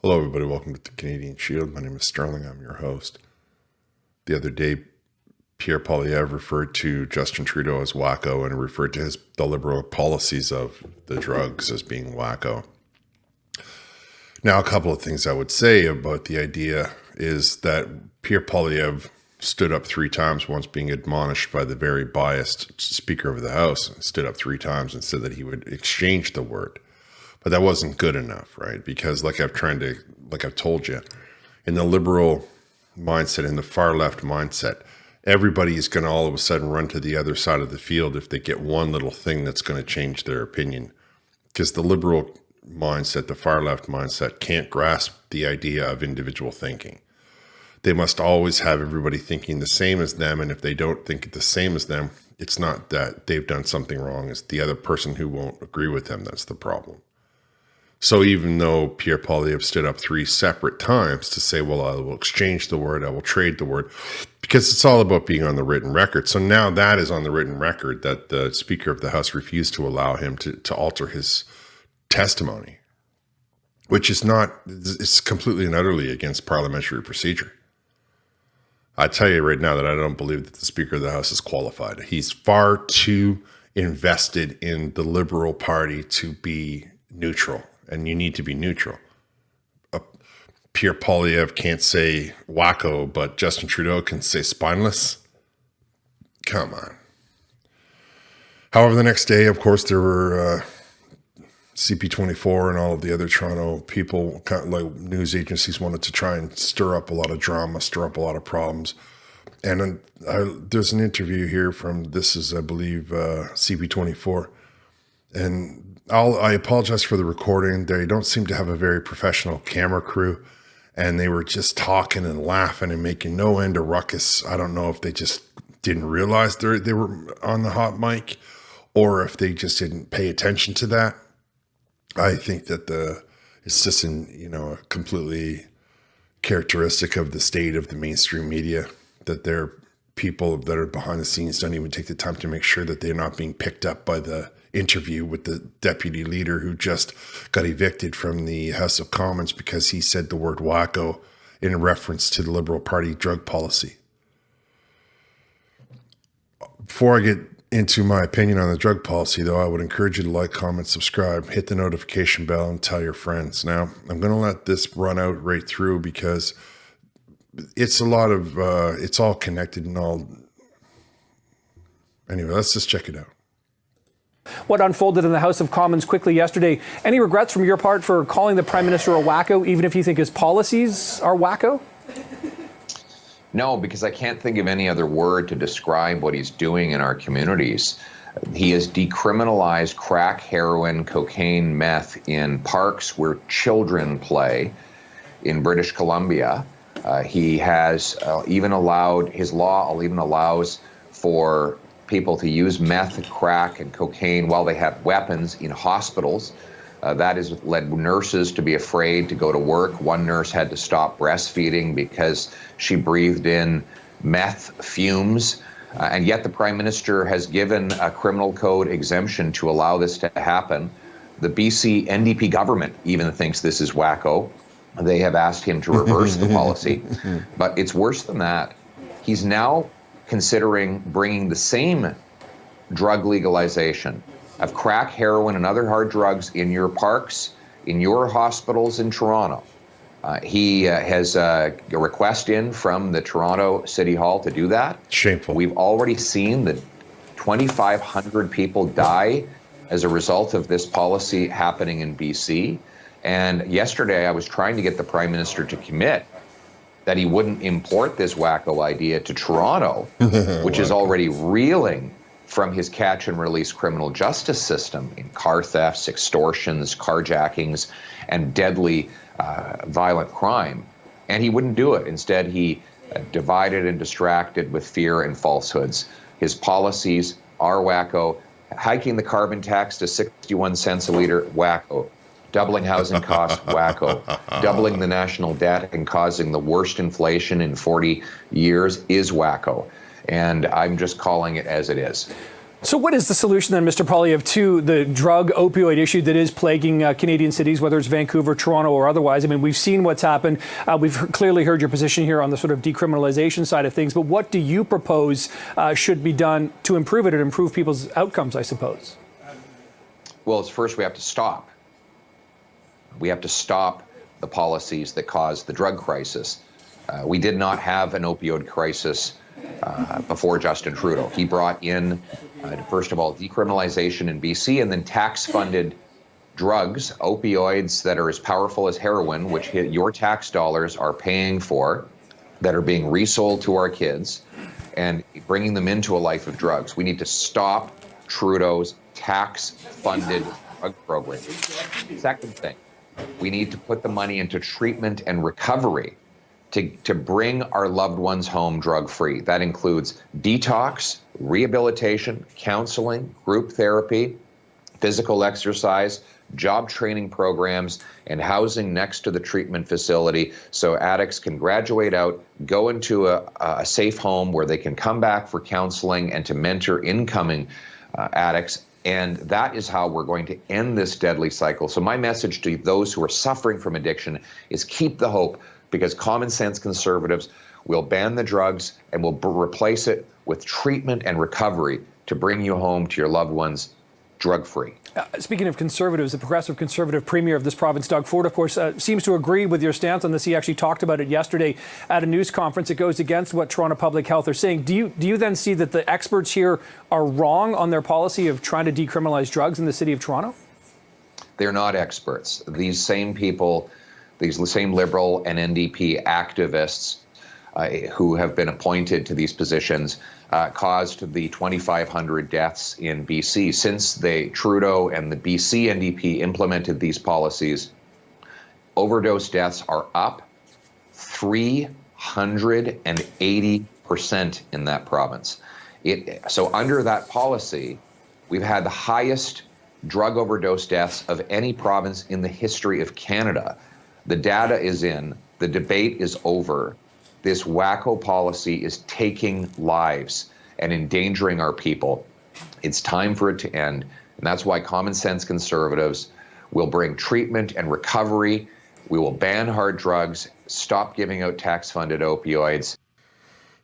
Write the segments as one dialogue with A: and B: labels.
A: Hello, everybody. Welcome to the Canadian Shield. My name is Sterling. I'm your host. The other day, Pierre Poilievre referred to Justin Trudeau as wacko and referred to the Liberal policies of the drugs as being wacko. Now, a couple of things I would say about the idea is that Pierre Poilievre stood up 3 times, once being admonished by the very biased Speaker of the House, stood up 3 times and said that he would exchange the word. But that wasn't good enough, right? Because like I've told you, in the liberal mindset, in the far left mindset, everybody is going to all of a sudden run to the other side of the field if they get one little thing that's going to change their opinion. Because the liberal mindset, the far left mindset, can't grasp the idea of individual thinking. They must always have everybody thinking the same as them, and if they don't think the same as them, it's not that they've done something wrong, it's the other person who won't agree with them that's the problem. So even though Pierre Poilievre stood up 3 separate times to say, well, I will exchange the word, I will trade the word, because it's all about being on the written record. So now that is on the written record that the Speaker of the House refused to allow him to alter his testimony, which is it's completely and utterly against parliamentary procedure. I tell you right now that I don't believe that the Speaker of the House is qualified. He's far too invested in the Liberal Party to be neutral. And you need to be neutral. Pierre Poilievre can't say wacko, but Justin Trudeau can say spineless. Come on. However, the next day, of course, there were CP24 and all of the other Toronto people, like news agencies, wanted to try and stir up a lot of drama, stir up a lot of problems. And there's an interview here from, this is, I believe, CP24. And I apologize for the recording. They don't seem to have a very professional camera crew, and they were just talking and laughing and making no end of ruckus. I don't know if they just didn't realize they were on the hot mic, or if they just didn't pay attention to that. I think that it's just completely characteristic of the state of the mainstream media that their people that are behind the scenes don't even take the time to make sure that they're not being picked up by the interview with the deputy leader who just got evicted from the House of Commons because he said the word wacko in reference to the Liberal Party drug policy. Before I get into my opinion on the drug policy, though, I would encourage you to like, comment, subscribe, hit the notification bell, and tell your friends. Now, I'm going to let this run out right through because it's it's all connected and all. Anyway, let's just check it out.
B: What unfolded in the House of Commons quickly yesterday? Any regrets from your part for calling the Prime Minister a wacko, even if you think his policies are wacko?
C: No, because I can't think of any other word to describe what he's doing in our communities. He has decriminalized crack, heroin, cocaine, meth in parks where children play in British Columbia. He has even allowed, his law even allows for people to use meth, crack, and cocaine while they have weapons in hospitals. That has led nurses to be afraid to go to work. One nurse had to stop breastfeeding because she breathed in meth fumes. And yet the Prime Minister has given a criminal code exemption to allow this to happen. The BC NDP government even thinks this is wacko. They have asked him to reverse the policy. But it's worse than that. He's now considering bringing the same drug legalization of crack, heroin, and other hard drugs in your parks, in your hospitals in Toronto. He has a request in from the Toronto City Hall to do that.
A: Shameful.
C: We've already seen that 2,500 people die as a result of this policy happening in BC. And yesterday I was trying to get the Prime Minister to commit that he wouldn't import this wacko idea to Toronto, which is already reeling from his catch and release criminal justice system in car thefts, extortions, carjackings, and deadly violent crime. And he wouldn't do it. Instead, he divided and distracted with fear and falsehoods. His policies are wacko. Hiking the carbon tax to 61 cents a liter, wacko. Doubling housing costs, wacko. Doubling the national debt and causing the worst inflation in 40 years is wacko. And I'm just calling it as it is.
B: So what is the solution then, Mr. Poilievre, to the drug opioid issue that is plaguing Canadian cities, whether it's Vancouver, Toronto, or otherwise? I mean, we've seen what's happened. We've clearly heard your position here on the sort of decriminalization side of things. But what do you propose should be done to improve it and improve people's outcomes, I suppose?
C: Well, first we have to stop. We have to stop the policies that caused the drug crisis. We did not have an opioid crisis before Justin Trudeau. He brought in, first of all, decriminalization in BC, and then tax-funded drugs, opioids that are as powerful as heroin, which your tax dollars are paying for, that are being resold to our kids, and bringing them into a life of drugs. We need to stop Trudeau's tax-funded drug program. Second thing, we need to put the money into treatment and recovery to bring our loved ones home drug-free. That includes detox, rehabilitation, counseling, group therapy, physical exercise, job training programs, and housing next to the treatment facility so addicts can graduate out, go into a safe home where they can come back for counseling and to mentor incoming addicts. And that is how we're going to end this deadly cycle. So my message to those who are suffering from addiction is keep the hope, because common sense conservatives will ban the drugs and will replace it with treatment and recovery to bring you home to your loved ones drug-free.
B: Speaking of conservatives, the progressive conservative premier of this province, Doug Ford, of course, seems to agree with your stance on this. He actually talked about it yesterday at a news conference. It goes against what Toronto Public Health are saying. Do you then see that the experts here are wrong on their policy of trying to decriminalize drugs in the city of Toronto?
C: They're not experts. These same people, these same Liberal and NDP activists who have been appointed to these positions caused the 2,500 deaths in BC. Since Trudeau and the BC NDP implemented these policies, overdose deaths are up 380% in that province. So under that policy, we've had the highest drug overdose deaths of any province in the history of Canada. The data is in, the debate is over. This wacko policy is taking lives and endangering our people. It's time for it to end. And that's why common sense conservatives will bring treatment and recovery. We will ban hard drugs, stop giving out tax-funded opioids.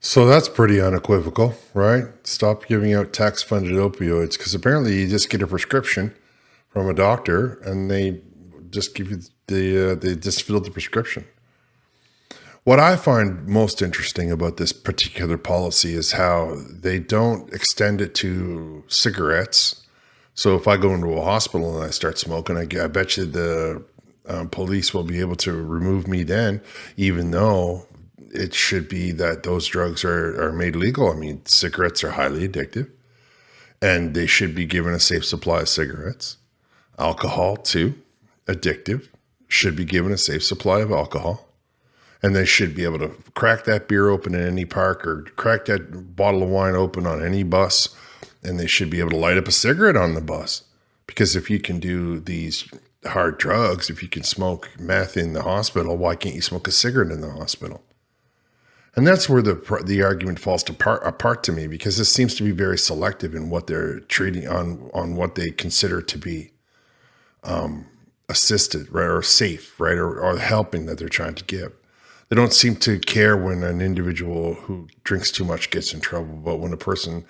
A: So that's pretty unequivocal, right? Stop giving out tax-funded opioids, because apparently you just get a prescription from a doctor and they just give you they just fill the prescription. What I find most interesting about this particular policy is how they don't extend it to cigarettes. So if I go into a hospital and I start smoking, I bet you the police will be able to remove me then, even though it should be that those drugs are made legal. I mean, cigarettes are highly addictive, and they should be given a safe supply of cigarettes. Alcohol, too, addictive, should be given a safe supply of alcohol. And they should be able to crack that beer open in any park or crack that bottle of wine open on any bus. And they should be able to light up a cigarette on the bus. Because if you can do these hard drugs, if you can smoke meth in the hospital, why can't you smoke a cigarette in the hospital? And that's where the argument falls apart to me, because this seems to be very selective in what they're treating on what they consider to be assisted, right, or safe, right, or helping that they're trying to give. They don't seem to care when an individual who drinks too much gets in trouble, but when a person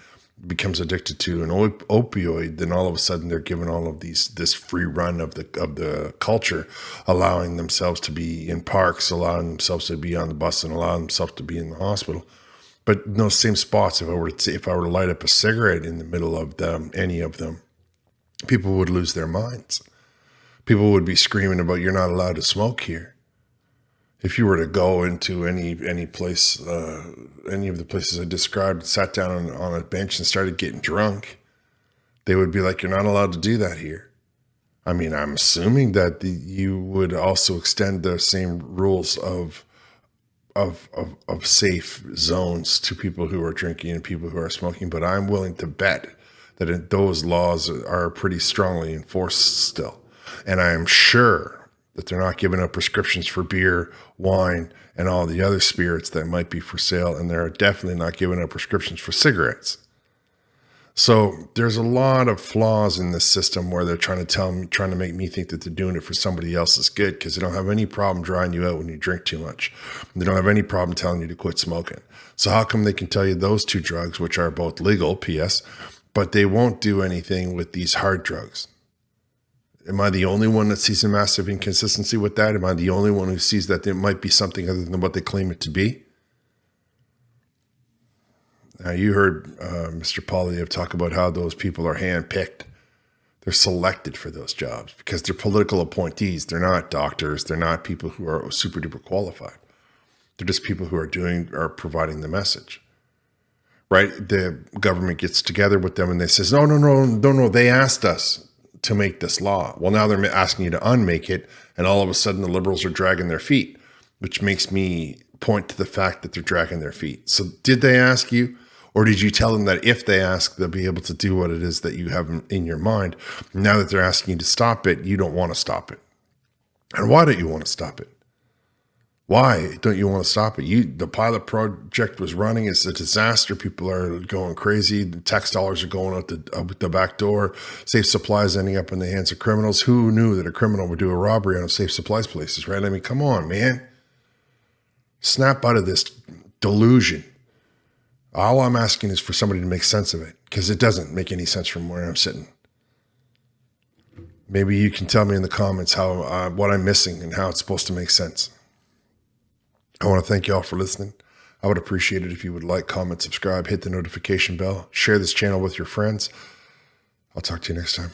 A: becomes addicted to an opioid, then all of a sudden they're given all of this free run of the culture, allowing themselves to be in parks, allowing themselves to be on the bus, and allowing themselves to be in the hospital. But in those same spots, if I were to light up a cigarette in the middle of them, any of them, people would lose their minds. People would be screaming about, "You're not allowed to smoke here." If you were to go into any place, any of the places I described, sat down on a bench and started getting drunk, they would be like, "You're not allowed to do that here." I mean, I'm assuming that you would also extend the same rules of safe zones to people who are drinking and people who are smoking. But I'm willing to bet that those laws are pretty strongly enforced still. And I am sure that they're not giving out prescriptions for beer, wine, and all the other spirits that might be for sale. And they're definitely not giving out prescriptions for cigarettes. So there's a lot of flaws in this system where they're trying to make me think that they're doing it for somebody else's good, because they don't have any problem drying you out when you drink too much. They don't have any problem telling you to quit smoking. So how come they can tell you those two drugs, which are both legal, P.S., but they won't do anything with these hard drugs? Am I the only one that sees a massive inconsistency with that? Am I the only one who sees that there might be something other than what they claim it to be? Now, you heard Mr. Poilievre talk about how those people are handpicked. They're selected for those jobs because they're political appointees. They're not doctors. They're not people who are super duper qualified. They're just people who are providing the message, right? The government gets together with them and they says, no. They asked us to make this law. Well, now they're asking you to unmake it. And all of a sudden the liberals are dragging their feet, which makes me point to the fact that they're dragging their feet. So did they ask you? Or did you tell them that if they ask, they'll be able to do what it is that you have in your mind? Now that they're asking you to stop it, you don't want to stop it. And why don't you want to stop it? Why don't you want to stop it? The pilot project was running. It's a disaster. People are going crazy. The tax dollars are going out the back door. Safe supplies ending up in the hands of criminals. Who knew that a criminal would do a robbery on a safe supplies places, right? I mean, come on, man. Snap out of this delusion. All I'm asking is for somebody to make sense of it, because it doesn't make any sense from where I'm sitting. Maybe you can tell me in the comments how what I'm missing and how it's supposed to make sense. I want to thank you all for listening. I would appreciate it if you would like, comment, subscribe, hit the notification bell, share this channel with your friends. I'll talk to you next time.